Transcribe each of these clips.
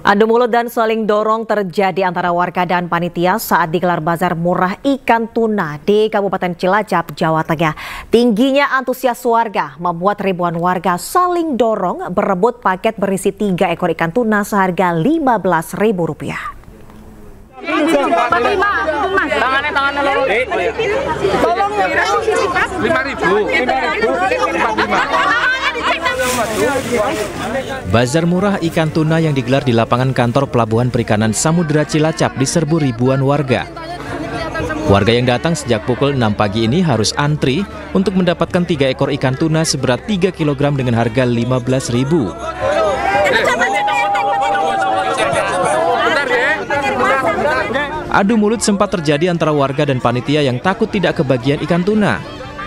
Adu mulut dan saling dorong terjadi antara warga dan panitia saat digelar bazar murah ikan tuna di Kabupaten Cilacap, Jawa Tengah. Tingginya antusias warga membuat ribuan warga saling dorong berebut paket berisi 3 ekor ikan tuna seharga Rp15.000. Bazar murah ikan tuna yang digelar di lapangan kantor Pelabuhan Perikanan Samudera Cilacap diserbu ribuan warga. Warga yang datang sejak pukul 6 pagi ini harus antri untuk mendapatkan 3 ekor ikan tuna seberat 3 kg dengan harga Rp15.000. Adu mulut sempat terjadi antara warga dan panitia yang takut tidak kebagian ikan tuna.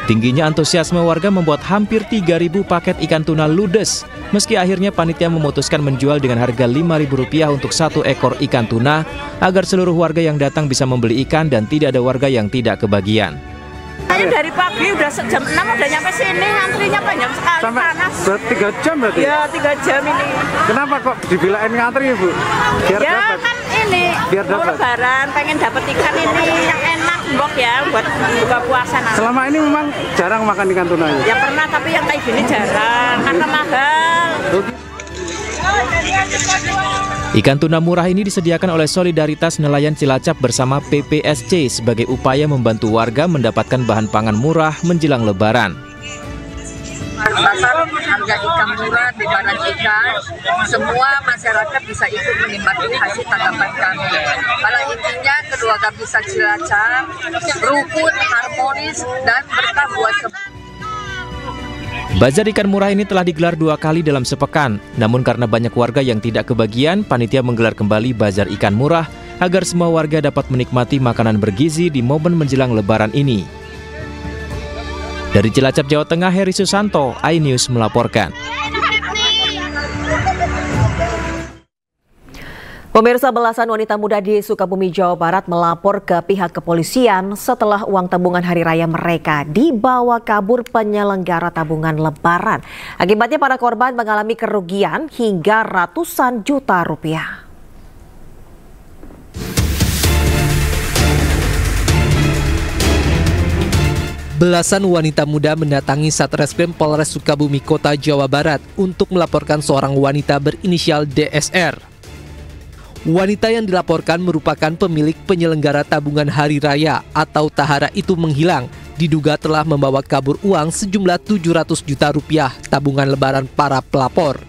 Tingginya antusiasme warga membuat hampir 3.000 paket ikan tuna ludes. Meski akhirnya panitia memutuskan menjual dengan harga Rp5.000 untuk 1 ekor ikan tuna agar seluruh warga yang datang bisa membeli ikan dan tidak ada warga yang tidak kebagian. Saya dari pagi udah jam 6 udah nyampe sini, antrinya panjang sekali. Sampai panas. 3 jam berarti? Ya 3 jam ini. Kenapa kok dibilangin ngantri ya Bu? Biar ya dapat. Kan ini mau lebaran pengen dapat ikan ini yang enak mbok ya buat buka puasa nanti. Selama ini memang jarang makan ikan tuna ya? Ya pernah tapi yang kayak gini jarang karena mahal. Ikan tuna murah ini disediakan oleh Solidaritas Nelayan Cilacap bersama PPSC sebagai upaya membantu warga mendapatkan bahan pangan murah menjelang Lebaran. Pasar harga ikan murah, lebaran ikan, semua masyarakat bisa ikut menikmati hasil tanggapan kami. Pada intinya kedua Gabisa Cilacap rukun, harmonis, dan berkah buat semua. Bazar ikan murah ini telah digelar 2 kali dalam sepekan. Namun karena banyak warga yang tidak kebagian, panitia menggelar kembali bazar ikan murah agar semua warga dapat menikmati makanan bergizi di momen menjelang Lebaran ini. Dari Cilacap, Jawa Tengah, Heri Susanto, iNews melaporkan. Pemirsa, belasan wanita muda di Sukabumi, Jawa Barat melapor ke pihak kepolisian setelah uang tabungan hari raya mereka dibawa kabur penyelenggara tabungan Lebaran. Akibatnya para korban mengalami kerugian hingga ratusan juta rupiah. Belasan wanita muda mendatangi Satreskrim Polres Sukabumi Kota, Jawa Barat untuk melaporkan seorang wanita berinisial DSR. Wanita yang dilaporkan merupakan pemilik penyelenggara tabungan hari raya atau tahara itu menghilang, diduga telah membawa kabur uang sejumlah 700 juta rupiah tabungan lebaran para pelapor.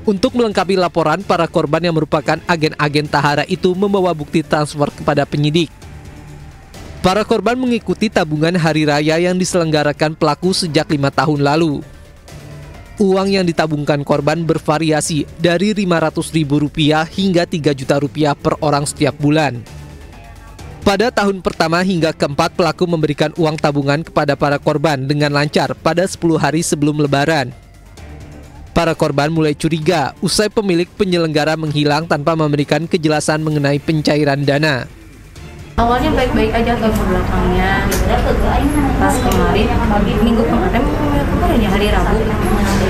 Untuk melengkapi laporan, para korban yang merupakan agen-agen tahara itu membawa bukti transfer kepada penyidik. Para korban mengikuti tabungan hari raya yang diselenggarakan pelaku sejak 5 tahun lalu. Uang yang ditabungkan korban bervariasi dari Rp500.000 hingga Rp3 juta per orang setiap bulan. Pada tahun pertama hingga keempat, pelaku memberikan uang tabungan kepada para korban dengan lancar pada 10 hari sebelum Lebaran. Para korban mulai curiga usai pemilik penyelenggara menghilang tanpa memberikan kejelasan mengenai pencairan dana. Awalnya baik-baik aja ke belakangnya, pas kemarin, minggu kemarin ya hari Rabu,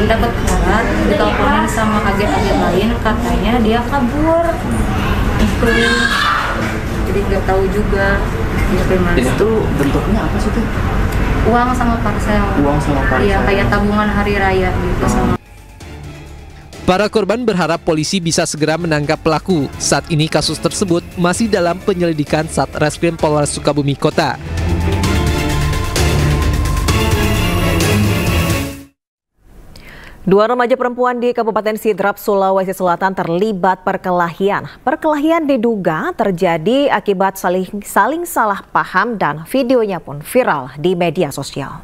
dapat kabar, diteleponin sama agen-agen lain, katanya dia kabur. Itu, jadi nggak tahu juga dia kemana. Itu bentuknya apa sih tuh? Uang sama parcel. Uang sama parcel. Iya, kayak tabungan hari raya gitu sama. Para korban berharap polisi bisa segera menangkap pelaku. Saat ini kasus tersebut masih dalam penyelidikan Satreskrim Polres Sukabumi Kota. Dua remaja perempuan di Kabupaten Sidrap, Sulawesi Selatan terlibat perkelahian. Perkelahian diduga terjadi akibat saling salah paham dan videonya pun viral di media sosial.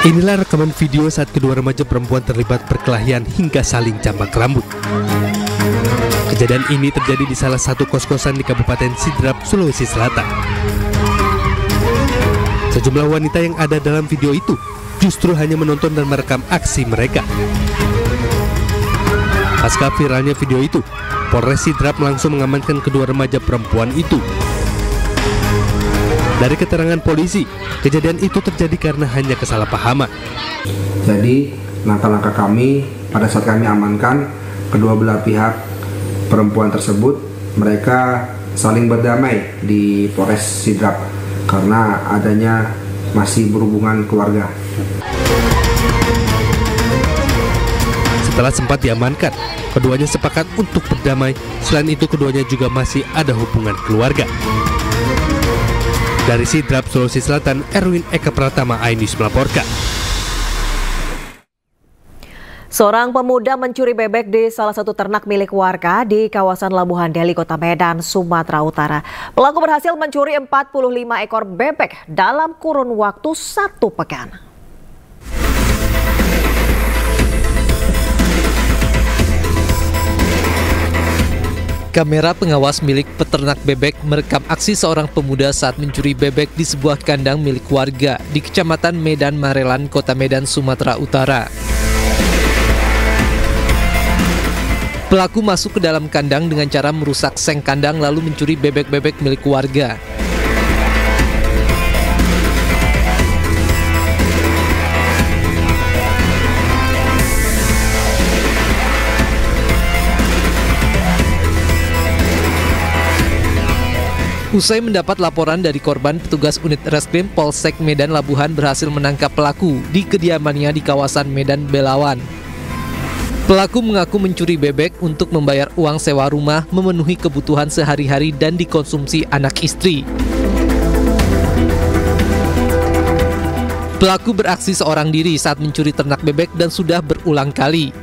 Inilah rekaman video saat kedua remaja perempuan terlibat perkelahian hingga saling jambak rambut. Kejadian ini terjadi di salah satu kos-kosan di Kabupaten Sidrap, Sulawesi Selatan. Sejumlah wanita yang ada dalam video itu justru hanya menonton dan merekam aksi mereka. Pasca viralnya video itu, Polres Sidrap langsung mengamankan kedua remaja perempuan itu. Dari keterangan polisi, kejadian itu terjadi karena hanya kesalahpahaman. Jadi langkah-langkah kami pada saat kami amankan kedua belah pihak perempuan tersebut, mereka saling berdamai di Polres Sidrap karena adanya masih berhubungan keluarga. Setelah sempat diamankan, keduanya sepakat untuk berdamai. Selain itu, keduanya juga masih ada hubungan keluarga. Dari Sidrap, Sulawesi Selatan, Erwin Eka Pratama, iNews melaporkan. Seorang pemuda mencuri bebek di salah satu ternak milik warga di kawasan Labuhan Deli, Kota Medan, Sumatera Utara. Pelaku berhasil mencuri 45 ekor bebek dalam kurun waktu 1 pekan. Kamera pengawas milik peternak bebek merekam aksi seorang pemuda saat mencuri bebek di sebuah kandang milik warga di Kecamatan Medan Marelan, Kota Medan, Sumatera Utara. Pelaku masuk ke dalam kandang dengan cara merusak seng kandang lalu mencuri bebek-bebek milik warga. Usai mendapat laporan dari korban, petugas unit Reskrim Polsek Medan Labuhan berhasil menangkap pelaku di kediamannya di kawasan Medan Belawan. Pelaku mengaku mencuri bebek untuk membayar uang sewa rumah, memenuhi kebutuhan sehari-hari dan dikonsumsi anak istri. Pelaku beraksi seorang diri saat mencuri ternak bebek dan sudah berulang kali.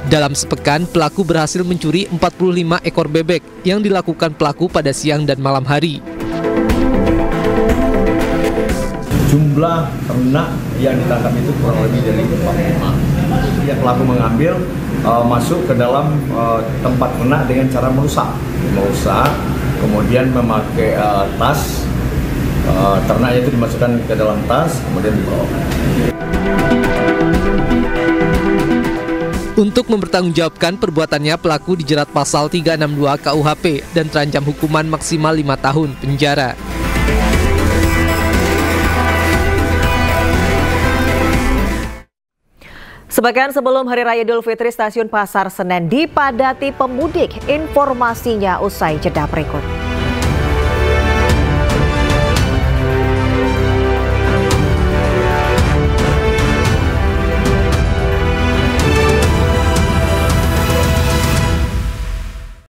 Dalam sepekan, pelaku berhasil mencuri 45 ekor bebek yang dilakukan pelaku pada siang dan malam hari. Jumlah ternak yang ditangkap itu kurang lebih dari 45. Yang pelaku mengambil masuk ke dalam tempat ternak dengan cara merusak, kemudian memakai tas. Ternak itu dimasukkan ke dalam tas, kemudian dibawa. Untuk mempertanggungjawabkan perbuatannya, pelaku dijerat pasal 362 KUHP dan terancam hukuman maksimal 5 tahun penjara. Sepekan sebelum Hari Raya Idul Fitri, stasiun Pasar Senen dipadati pemudik. Informasinya usai jeda berikut.